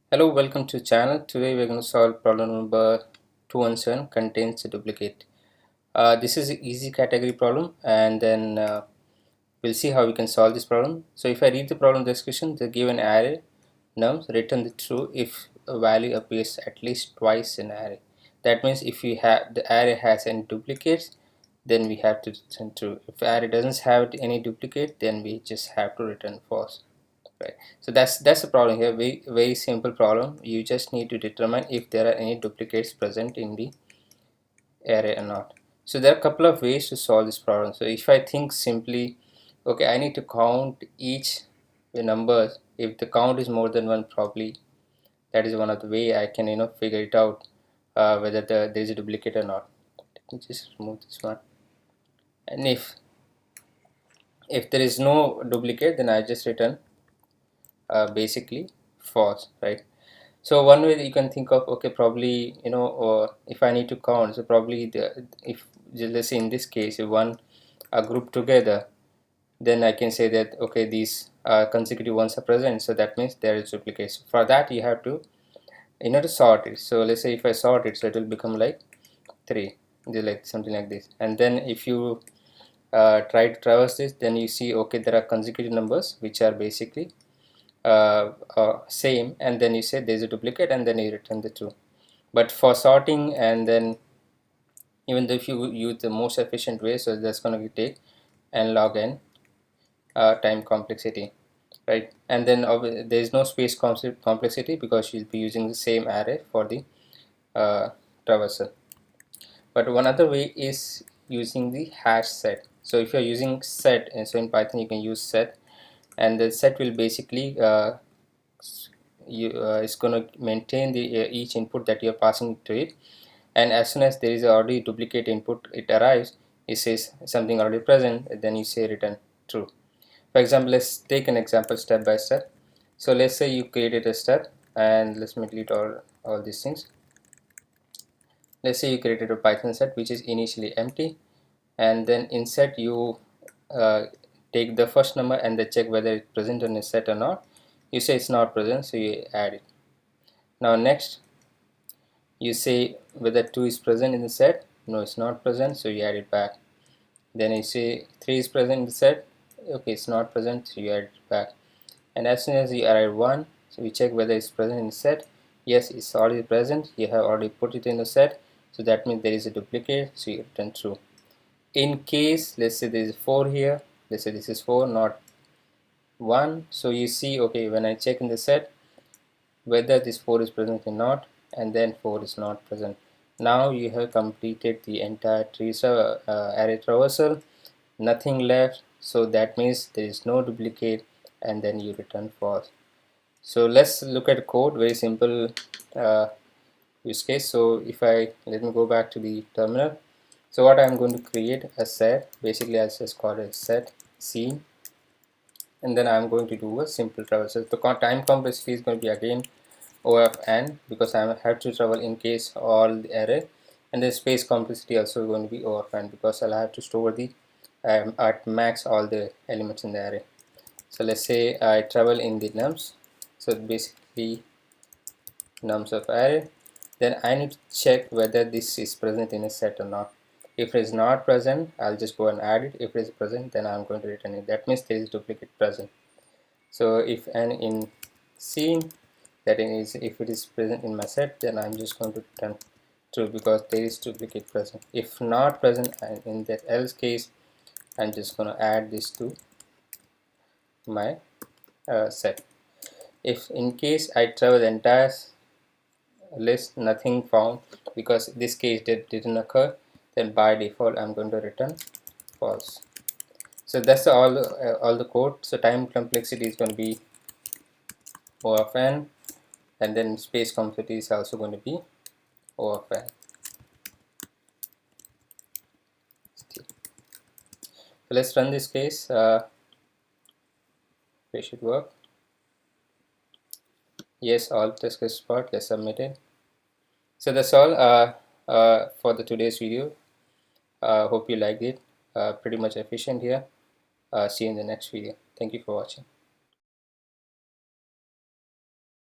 Hello, welcome to channel. Today we're going to solve problem number 217 contains a duplicate. This is an easy category problem, and then we'll see how we can solve this problem. So if I read the problem description, they give an array nums, return the true if a value appears at least twice in array. That means if we have the array has any duplicates, then we have to return true. If the array doesn't have any duplicate, then we just have to return false. Right, so that's the problem here. Very simple problem. You just need to determine if there are any duplicates present in the array or not. So there are a couple of ways to solve this problem. So if I think simply, okay, I need to count each the numbers. If the count is more than one, probably that is one of the way I can figure it out whether there is a duplicate or not. Let me just remove this one. And if there is no duplicate, then I just return basically false, right? So one way that you can think of, okay, probably if I need to count, so probably if let's say in this case if one are grouped together, then I can say that okay, these consecutive ones are present, so that means there is duplication. For that you have to to sort it. So let's say if I sort it, so it will become like 3, like something like this. And then if you try to traverse this, then you see okay, there are consecutive numbers which are basically same, and then you say there's a duplicate, and then you return the true. But for sorting, and then even though if you use the most efficient way, so that's going to take n log n time complexity, right? And then there is no space complexity because you'll be using the same array for the uh, traversal. But one other way is using the hash set. So if you're using set, and so in Python you can use set, and the set will basically it's going to maintain the each input that you're passing to it, and as soon as there is already duplicate input it arrives, it says something already present, then you say return true. For example, let's take an example step by step. So let's say you created a step, and let's delete all these things. Let's say you created a Python set which is initially empty, and then in set you take the first number and then check whether it's present in a set or not. You say it's not present, so you add it. Now next you say whether 2 is present in the set. No, it's not present, so you add it back. Then you say 3 is present in the set. Okay, it's not present, so you add it back. And as soon as you add 1, so you check whether it's present in the set. Yes, it's already present, you have already put it in the set, so that means there is a duplicate, so you return true. In case let's say there is 4 here, let's say this is 4 not 1, so you see okay, when I check in the set whether this 4 is present or not, and then 4 is not present. Now you have completed the entire array traversal, nothing left, so that means there is no duplicate, and then you return false. So let's look at code, very simple use case. So if I let me go back to the terminal. So what I'm going to create a set, basically I just call it set scene, and then I'm going to do a simple traversal. The time complexity is going to be again O of n because I have to travel in case all the array, and the space complexity also going to be O of n because I'll have to store the at max all the elements in the array. So let's say I travel in the nums, so basically nums of array, then I need to check whether this is present in a set or not. If it is not present, I'll just go and add it. If it is present, then I'm going to return it. That means there is duplicate present. So if n in scene, that is if it is present in my set, then I'm just going to return true because there is duplicate present. If not present, and in that else case, I'm just going to add this to my set. If in case I travel the entire list, nothing found because this case didn't occur, then by default I'm going to return false. So that's all the code. So time complexity is going to be O of n, and then space complexity is also going to be O of n. So let's run this case. It should work. Yes, all test case part, let's submit it. So that's all for the today's video. Hope you liked it. Pretty much efficient here. See you in the next video. Thank you for watching.